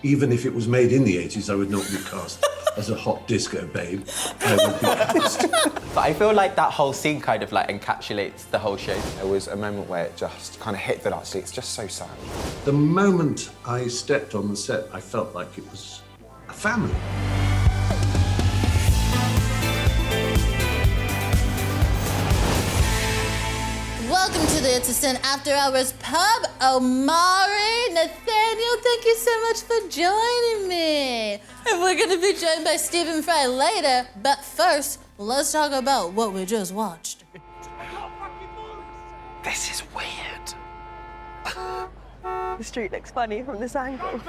even if it was made in the 80s, I would not be cast as a hot disco babe. I would be cast. But I feel like that whole scene kind of like encapsulates the whole show. There was a moment where it just kind of hit that actually it's just so sad. The moment I stepped on the set, I felt like it was a family. Welcome to the It's a Sin After Hours Pub. Omari, Nathaniel, thank you so much for joining me. And we're going to be joined by Stephen Fry later, but first, let's talk about what we just watched. This is weird. The street looks funny from this angle.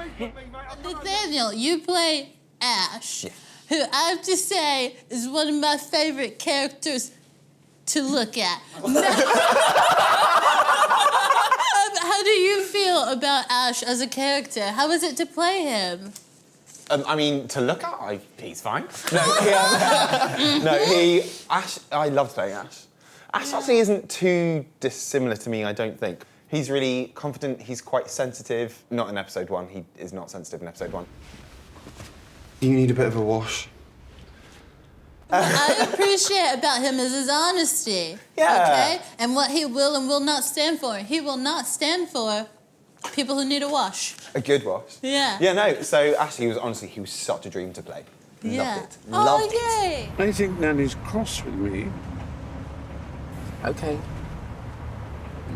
Nathaniel, you play Ash, who I have to say is one of my favorite characters to look at. How do you feel about Ash as a character? How is it to play him? I mean, to look at, he's fine. Ash, I loved playing Ash. Ash actually isn't too dissimilar to me, I don't think. He's really confident, he's quite sensitive. Not in episode 1, he is not sensitive in episode 1. You need a bit of a wash. What I appreciate about him is his honesty. Yeah. Okay? And what he will and will not stand for. He will not stand for people who need a wash. A good wash. Yeah. Yeah, no, so Ash, he was such a dream to play. Yeah. Loved it. Loved it. Yay! I think Nanny's cross with me. Okay.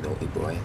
Naughty boy.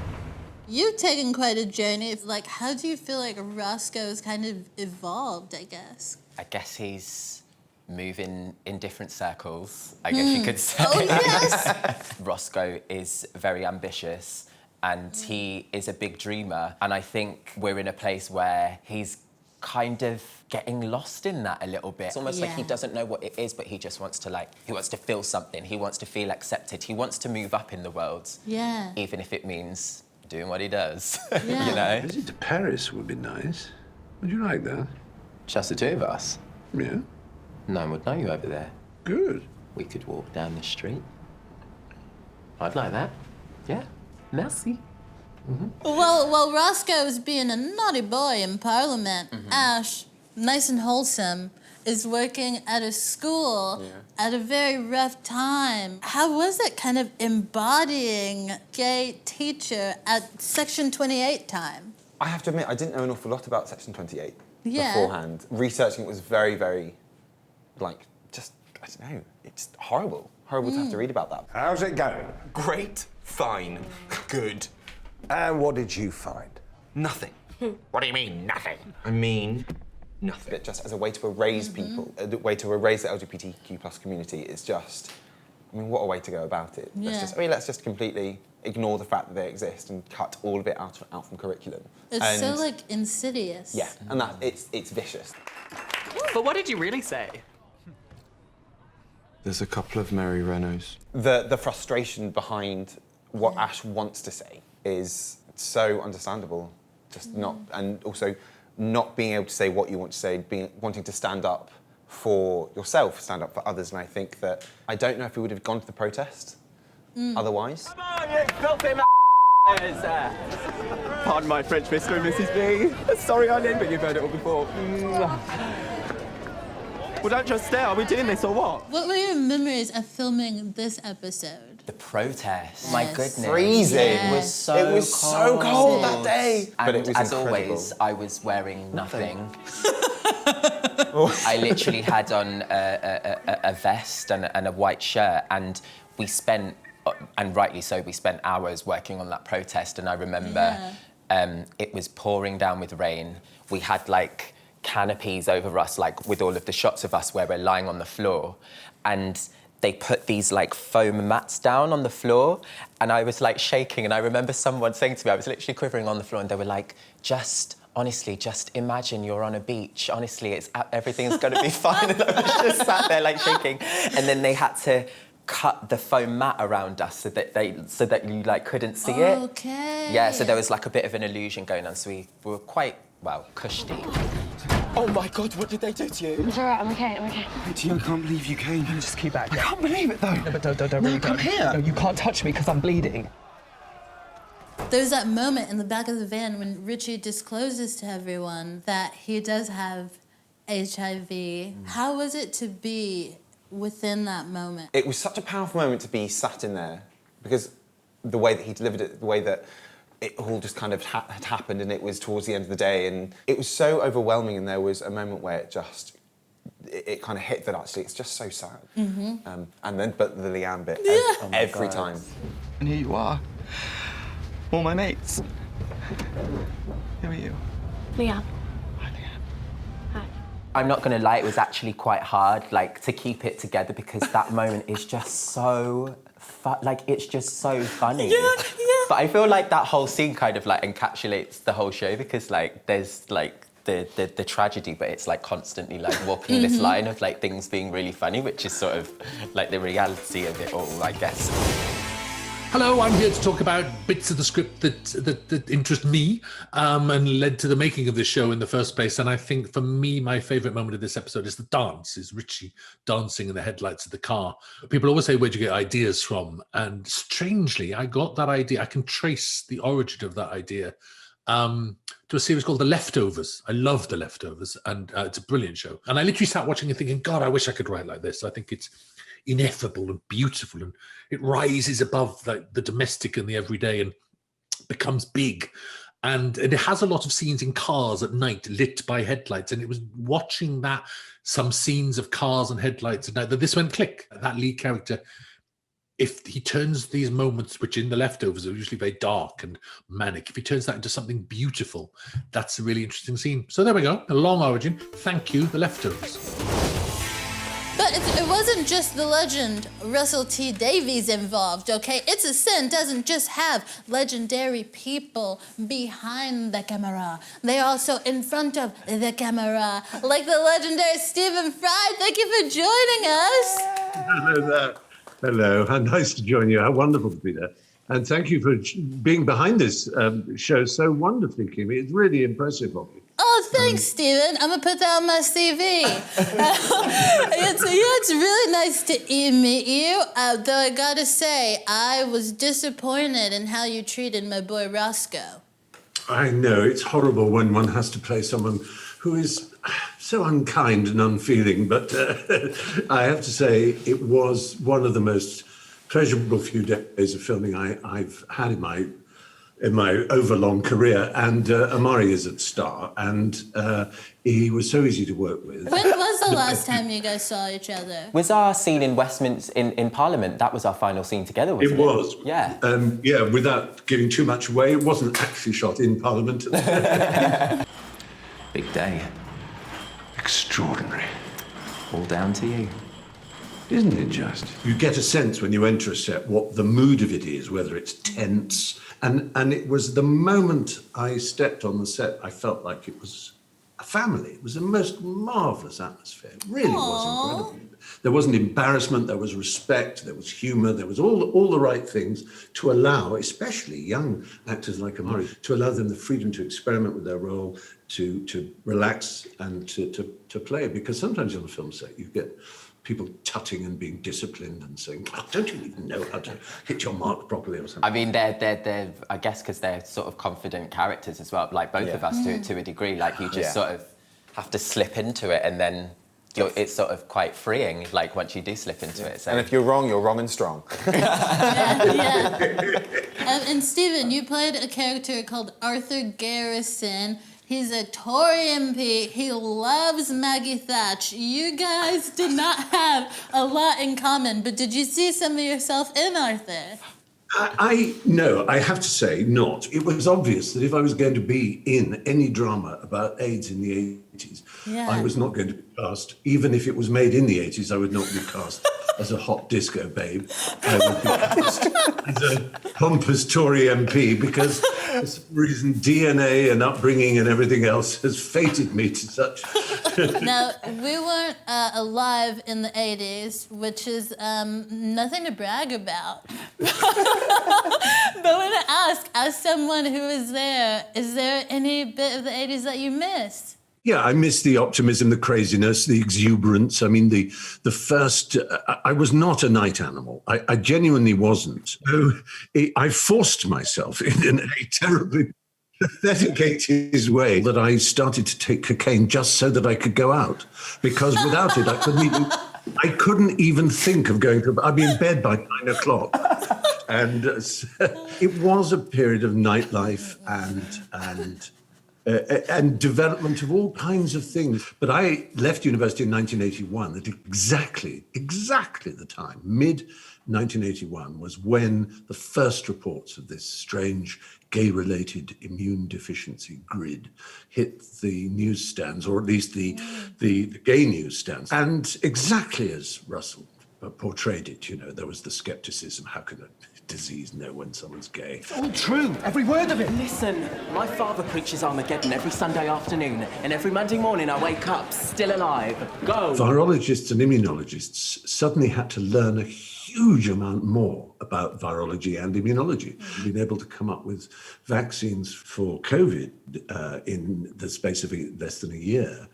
You've taken quite a journey. Like, how do you feel like Roscoe's kind of evolved, I guess? I guess he's moving in different circles, I guess you could say. Oh, yes! Roscoe is very ambitious and he is a big dreamer. And I think we're in a place where he's kind of getting lost in that a little bit. It's almost like he doesn't know what it is, but he just wants to he wants to feel something. He wants to feel accepted. He wants to move up in the world. Yeah. Even if it means doing what he does, Yeah. you know? A visit to Paris would be nice. Would you like that? Just the two of us. Yeah. No one would know you over there. Good. We could walk down the street. I'd like that. Yeah. Merci. Well, Roscoe's being a naughty boy in Parliament. Ash, nice and wholesome, is working at a school at a very rough time. How was it kind of embodying gay teacher at Section 28 time? I have to admit, I didn't know an awful lot about Section 28 Yeah. beforehand. Researching it was very, very, I don't know, it's horrible. Horrible to have to read about that. How's it going? Great, fine, good. And what did you find? Nothing. What do you mean, nothing? I mean, nothing. But just as a way to erase people, a way to erase the LGBTQ plus community is just, I mean, what a way to go about it. Yeah. Let's just completely ignore the fact that they exist and cut all of it out from curriculum. It's so, like, insidious. Yeah, and that, it's vicious. But what did you really say? There's a couple of Mary Renos. The frustration behind what Ash wants to say is so understandable. Just not, and also not being able to say what you want to say, wanting to stand up for yourself, stand up for others. And I think that, I don't know if we would have gone to the protest otherwise. Come on, you filthy Pardon my French, Mr. and Mrs. B. Sorry, Eileen, but you've heard it all before. Well, don't just stare. Are we doing this or what? What were your memories of filming this episode? The protest. My goodness. Freezing. It was so It was so cold that day. And But it was as incredible. always, I was wearing nothing. I literally had on a vest and a white shirt, and we spent, and rightly so, we spent hours working on that protest. And I remember it was pouring down with rain. We had like canopies over us, like with all of the shots of us where we're lying on the floor, and they put these like foam mats down on the floor, and I was like shaking, and I remember someone saying to me, I was literally quivering on the floor, and they were like, honestly, just imagine you're on a beach. Honestly, everything's gonna be fine. And I was just sat there like shaking. And then they had to cut the foam mat around us so that you like couldn't see it. Okay. Yeah, so there was like a bit of an illusion going on. So we were quite, well, cushy. Oh my God, what did they do to you? It's all right, I'm okay. Ritchie, I can't believe you came. Just keep back. I can't believe it, though. No, but don't No, really come go. here. No, you can't touch me because I'm bleeding. There's that moment in the back of the van when Ritchie discloses to everyone that he does have HIV. How was it to be within that moment? It was such a powerful moment to be sat in there, because the way that he delivered it, the way that it all just kind of had happened, and it was towards the end of the day, and it was so overwhelming, and there was a moment where it kind of hit that actually it's just so sad. And then, but the Leanne bit, every time. And here you are. All my mates. Who are you? Leanne. Hi, Leanne. Hi. I'm not gonna lie, it was actually quite hard, like, to keep it together because that moment is just so it's just so funny. Yeah. But I feel like that whole scene kind of like encapsulates the whole show because like there's like the tragedy, but it's like constantly like walking this line of like things being really funny, which is sort of like the reality of it all, I guess. Hello, I'm here to talk about bits of the script that interest me and led to the making of this show in the first place. And I think for me, my favourite moment of this episode is the dance, is Ritchie dancing in the headlights of the car. People always say, where'd you get ideas from? And strangely, I got that idea. I can trace the origin of that idea to a series called The Leftovers. I love The Leftovers, and it's a brilliant show. And I literally sat watching and thinking, God, I wish I could write like this. I think it's ineffable and beautiful, and it rises above the domestic and the everyday and becomes big. And it has a lot of scenes in cars at night lit by headlights, and it was watching that, some scenes of cars and headlights at night, that this went click. That lead character, if he turns these moments, which in The Leftovers are usually very dark and manic, if he turns that into something beautiful, that's a really interesting scene. So there we go, a long origin. Thank you, The Leftovers. But it wasn't just the legend Russell T Davies involved, okay? It's a Sin doesn't just have legendary people behind the camera. They're also in front of the camera, like the legendary Stephen Fry. Thank you for joining us. Hello there. Hello. How nice to join you. How wonderful to be there. And thank you for being behind this show so wonderfully, Kemah. It's really impressive of you. Oh, thanks, Stephen. I'm gonna put that on my CV. It's really nice to meet you. Though I gotta say, I was disappointed in how you treated my boy Roscoe. I know, it's horrible when one has to play someone who is so unkind and unfeeling, but I have to say it was one of the most pleasurable few days of filming I've had in my overlong career, and Omari is a star, and he was so easy to work with. When was the last time you guys saw each other? Was our scene in Westminster, in Parliament, that was our final scene together, wasn't it? It was. Yeah. Yeah, without giving too much away, it wasn't actually shot in Parliament. Big day. Extraordinary. All down to you. Isn't it just? You get a sense when you enter a set what the mood of it is, whether it's tense. And it was the moment I stepped on the set, I felt like it was a family. It was the most marvellous atmosphere. It really was incredible. There wasn't embarrassment, there was respect, there was humour, there was all the right things to allow, especially young actors like Omari, to allow them the freedom to experiment with their role, to relax and to play. Because sometimes on a film set you get people tutting and being disciplined and saying, oh, don't you even know how to hit your mark properly or something? I mean, they're I guess because they're sort of confident characters as well, like both of us to a degree. Like you just sort of have to slip into it, and then it's sort of quite freeing, like once you do slip into it. So. And if you're wrong and strong. And Stephen, you played a character called Arthur Garrison. He's a Tory MP. He loves Maggie Thatch. You guys did not have a lot in common, but did you see some of yourself in Arthur? No, I have to say not. It was obvious that if I was going to be in any drama about AIDS in the 80s, I was not going to be cast. Even if it was made in the 80s, I would not be cast as a hot disco babe. I would be cast as a pompous Tory MP, because for some reason DNA and upbringing and everything else has fated me to such. Now, we weren't alive in the 80s, which is nothing to brag about. But I want to ask, as someone who was there, is there any bit of the 80s that you missed? Yeah, I miss the optimism, the craziness, the exuberance. I mean, the first, I was not a night animal. I genuinely wasn't. So I forced myself in a terribly pathetic 80s way that I started to take cocaine just so that I could go out. Because without it, I couldn't even think of going to, I'd be in bed by 9 o'clock. And it was a period of nightlife and development of all kinds of things. But I left university in 1981 at exactly the time, mid-1981, was when the first reports of this strange gay-related immune deficiency grid hit the newsstands, or at least the gay newsstands. And exactly as Russell portrayed it, there was the skepticism, how can a disease know when someone's gay? It's all true, every word of it. Listen, my father preaches Armageddon every Sunday afternoon, and every Monday morning I wake up still alive. Go! Virologists and immunologists suddenly had to learn a huge amount more about virology and immunology. Being able to come up with vaccines for COVID in the space of less than a year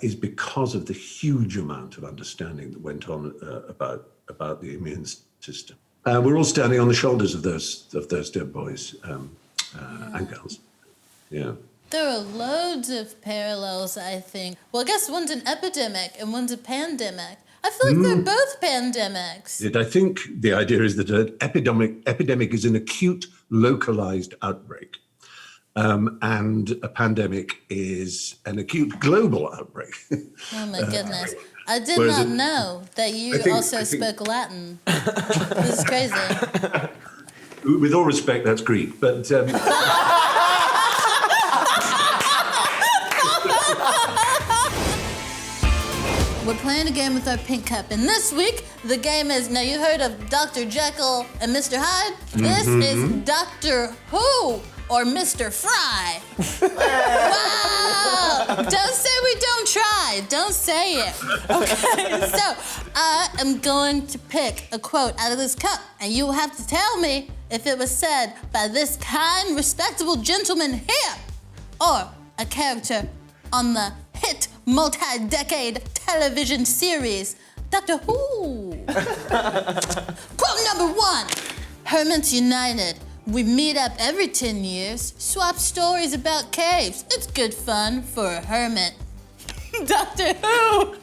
is because of the huge amount of understanding that went on about the immune system. We're all standing on the shoulders of those dead boys and girls. Yeah. There are loads of parallels, I think. Well, I guess one's an epidemic and one's a pandemic. I feel like they're both pandemics. I think the idea is that an epidemic is an acute, localized outbreak. And a pandemic is an acute global outbreak. Oh my goodness. I did not know that you also spoke Latin. This is crazy. With all respect, that's Greek, but... We're playing a game with our pink cup, and this week, the game is, now you heard of Dr. Jekyll and Mr. Hyde? This is Dr. Who or Mr. Fry. Wow! Don't say we don't try. Don't say it. Okay, so I am going to pick a quote out of this cup, and you will have to tell me if it was said by this kind, respectable gentleman here, or a character on the hit multi-decade television series, Doctor Who. Quote number 1, Hermits United. We meet up every 10 years, swap stories about caves. It's good fun for a hermit. Doctor Who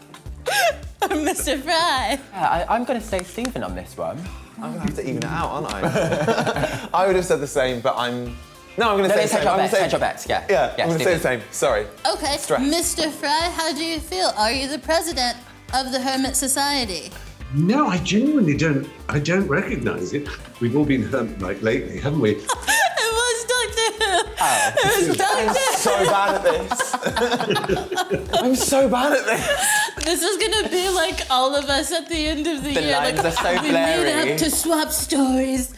or Mr. Fry? I'm going to say Stephen on this one. I'm going to have to even it out, aren't I? I would have said the same, but I'm going to say the same. Hedge your bets, yeah. Yeah, I'm going to say the same. Sorry. Okay, Stress. Mr. Fry, how do you feel? Are you the president of the Hermit Society? No, I genuinely don't. I don't recognise it. We've all been hermit lately, haven't we? It was Doctor Who. Oh. It was Doctor I'm so bad at this. I'm so bad at this. This is gonna be like all of us at the end of the year. The lines like, are so we blurry. meet up to swap stories.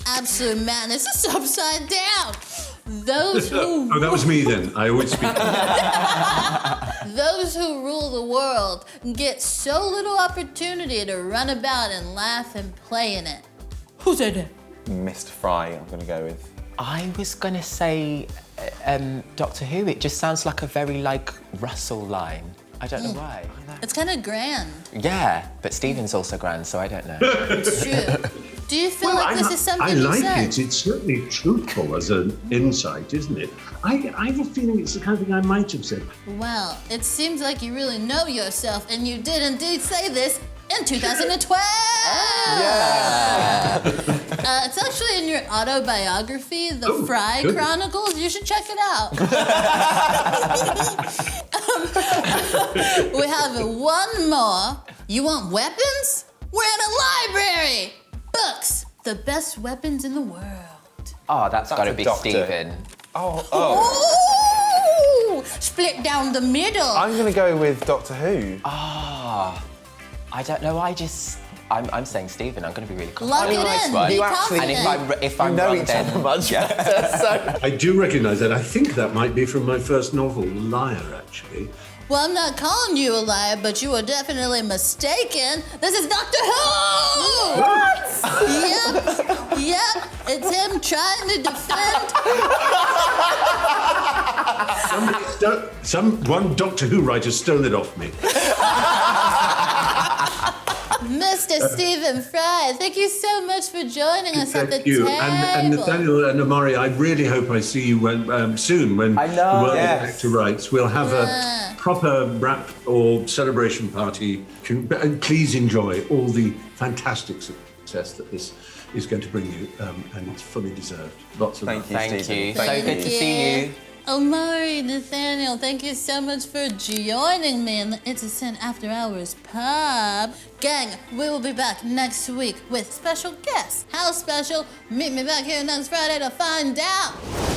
Absolute madness. It's upside down. Those who Oh, that was me then. I always speak. Those who rule the world get so little opportunity to run about and laugh and play in it. Who said it? Mr. Fry, I'm going to go with. I was going to say Doctor Who. It just sounds like a very, Russell line. I don't know why. It's kind of grand. Yeah, but Stephen's also grand, so I don't know. It's true. Do you feel like this is something I you like said? it. It's certainly truthful as an insight, isn't it? I have a feeling it's the kind of thing I might have said. Well, it seems like you really know yourself, and you did indeed say this in 2012. Yeah. It's actually in your autobiography, The Fry good. Chronicles. You should check it out. We have one more. You want weapons? We're in a library. Books, the best weapons in the world. Oh, that's got to a be doctor. Stephen. Ooh, split down the middle. I'm going to go with Doctor Who. I don't know. I'm saying Stephen. I'm going to be really Lock confident. it Nice in. one. Be You actually- confident. And if I'm know wrong, each then other much better, so... I do recognise that. I think that might be from my first novel, Liar, actually. Well, I'm not calling you a liar, but you are definitely mistaken. This is Doctor Who! What? Yep, it's him trying to defend. One Doctor Who writer stole it off me. Mr. Stephen Fry, thank you so much for joining us at the Thank you. table. And Nathaniel and Omari, I really hope I see you soon when I know. the World Yes. of Actor Rights. We'll have a proper wrap or celebration party. And please enjoy all the fantastic success that this is going to bring you, and it's fully deserved. Lots of love. Thank Stephen. you. So good to see you. Omari, Nathaniel, thank you so much for joining me in the It's a Sin After Hours pub. Gang, we will be back next week with special guests. How special? Meet me back here next Friday to find out.